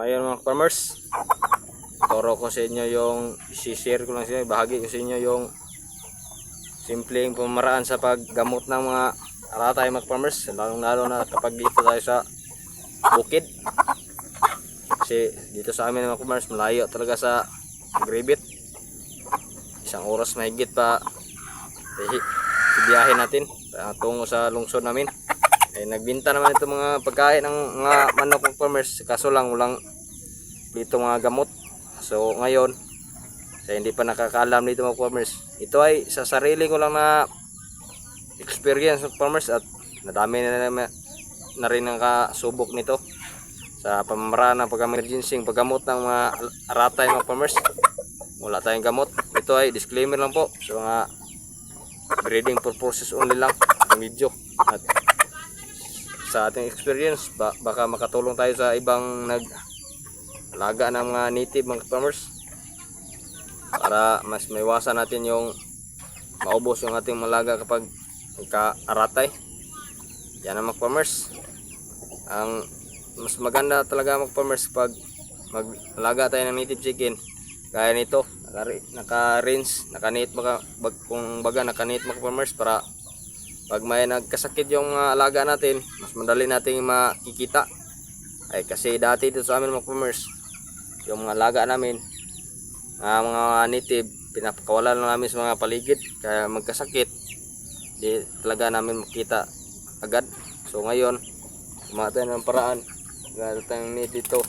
ngayon mga farmers, turo ko sa inyo yung i-share ko lang sa inyo, bahagi ko sa inyo yung simpleng pamaraan sa paggamot ng mga aratay mga farmers, lalo na kapag dito tayo sa bukid. Kasi dito sa amin mga farmers, malayo talaga sa Agribit. Isang oras mahigit pa biyahe natin tungo sa lungsod namin. Nagbinta naman ito mga pagkain ng mga manok ng farmers, kaso lang walang dito mga gamot. So ngayon, sa hindi pa nakakaalam dito mga farmers, ito ay sa sarili ko lang na experience ng farmers at nadami na rin ang kasubok nito sa pamamaraan ng pag-emergency paggamot ng mga aratay mga farmers. Wala tayong gamot. Ito ay disclaimer lang po sa mga breeding purposes only lang ang video, at sa ating experience baka makatulong tayo sa ibang naglaga ng mga native mga farmers para mas maiwasan natin yung maubos yung ating malaga kapag nagka-aratay. Yan ang mga farmers. Ang mas maganda talaga mga farmers pag maglaga tayo ng native chicken gaya nito, naka-rinse, naka-net kung baga naka-net mga farmers, para pag may nagkasakit yung mga alaga natin, mas madali nating makikita. Kasi dati dito sa amin mga farmers, yung mga alaga namin, mga native, pinapakawalan lang namin sa mga paligid, kaya magkasakit di talaga namin makita agad. So ngayon, gumawa tayo ng paraan, gano'n tayong net dito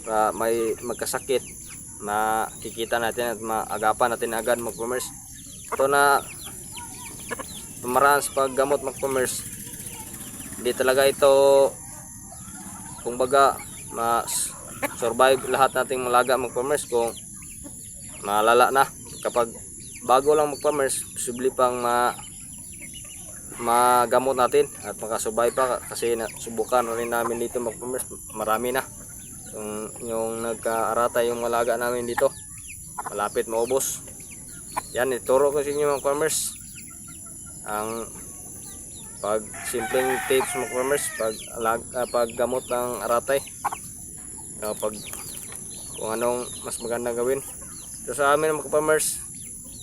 para may magkasakit, makikita natin at maagapan natin agad mga farmers. Ito na pamaraan sa paggamot mga farmers, hindi talaga ito kumbaga survive lahat nating malaga mga farmers kung malala na. Kapag bago lang mga farmers, posible pang magamot natin at makasurvive pa, kasi subukan rin namin dito mga farmers, marami na yung nagka-aratay yung malaga namin dito, malapit maubos. Yan, ituro ko sa inyo mga farmers ang simpleng tips mga farmers paggamot ng aratay, kung anong mas magandang gawin. So sa amin mga farmers,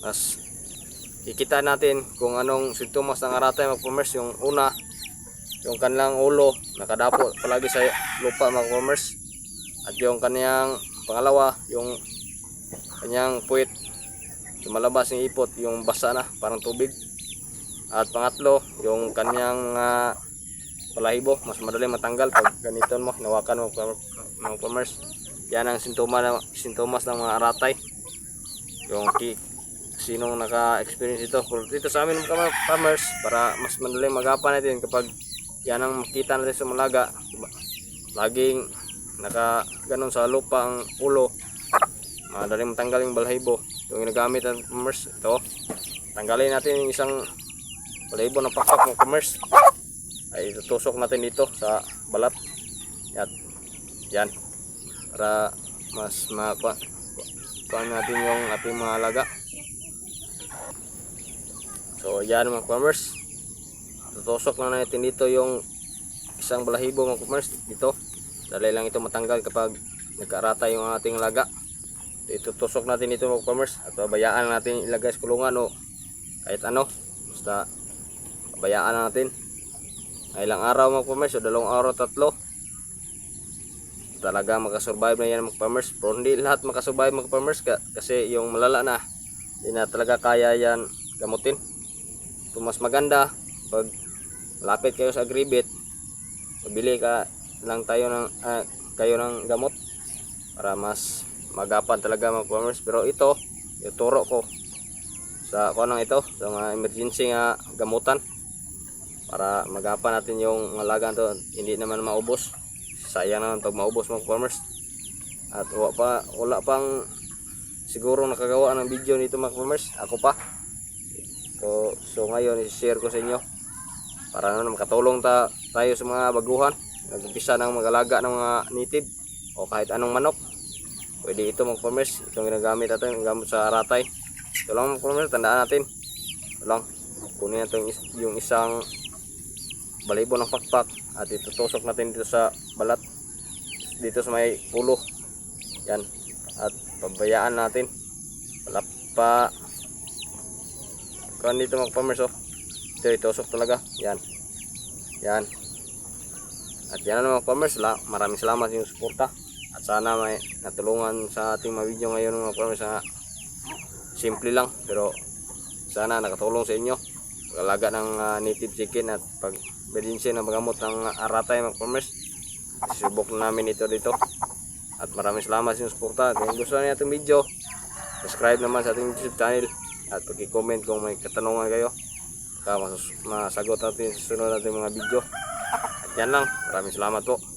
mas kikita natin kung anong sintomas ng aratay mga farmers. Yung una, yung kanilang ulo nakadapo palagi sa lupa mga farmers, at yung kanyang pangalawa, yung kanyang puwit, lumalabas yung ipot, yung basa na parang tubig. At pangatlo, yung kanyang balahibo, mas madali matanggal pag ganito mo, nawakan mo mga farmers. Yan ang sintomas ng mga aratay. Yung sinong naka-experience ito, dito sa amin mga farmers, para mas madali magapan natin kapag yan ang makita natin sa malaga. Laging naka ganon sa lupa ang ulo, madaling matanggal yung balahibo. Yung ginagamit ng farmers, ito, tanggalin natin yung isang balahibo ng pakpak ng farmers, ay tutusok natin dito sa balat. Yan, para mas makuha natin yung ating mga alaga. So yan mga farmers, tutusok na natin dito yung isang balahibo mga farmers dito. Dali lang ito matanggal kapag nagka-aratay yung ating alaga. Itutusok natin ito mga farmers, at bayaan natin ilagay sa kulungan o kahit ano, basta bayaan natin ilang araw mga farmers, o 2 araw, 3, talaga makasurvive na yan mga farmers. Pero hindi lahat makasurvive mga farmers, kasi yung malala na, hindi na talaga kaya yan gamutin. So mas maganda pag lapit kayo sa Agribit, mabili lang kayo ng gamot para mas magapan talaga mga farmers. Pero ito, ituro ko sa ito, sa mga emergency gamutan, para magapan natin yung alaga to, hindi naman maubos. Sayang naman pag maubos mga farmers. At wala pang siguro nakagawa ng video nito mga farmers, ako pa. So ngayon i-share ko sa inyo para makatulong tayo sa mga baguhan, nag-umpisa ng mag-alaga ng mga native o kahit anong manok. Pwede ito mga farmers, itong ginagamit natin, ang gamot sa aratay. Ito lang mga farmers, tandaan natin. Ito lang, kunin natin yung isang balahibo ng pakpak at itutusok natin dito sa balat. dito sa may pulo. Yan. At pabayaan natin. Wala pa. Kuhan dito mga farmers oh. Ito, itusok talaga. Yan. Yan. At yan mga farmers. Maraming salamat sa inyong suporta. At sana may natulungan sa ating mga video ngayon mga farmers na simple lang. Pero sana nakatulong sa inyo. Pag-alaga ng native chicken at pag-bedinsin ng magamot ng aratay mga farmers. Subok na namin ito dito. At maraming salamat sa inyong suporta. At kung gusto niyo itong video, subscribe naman sa ating YouTube channel. At pag-comment kung may katanungan kayo. Masagot natin sa sunod natin mga video. At yan lang. Maraming salamat po.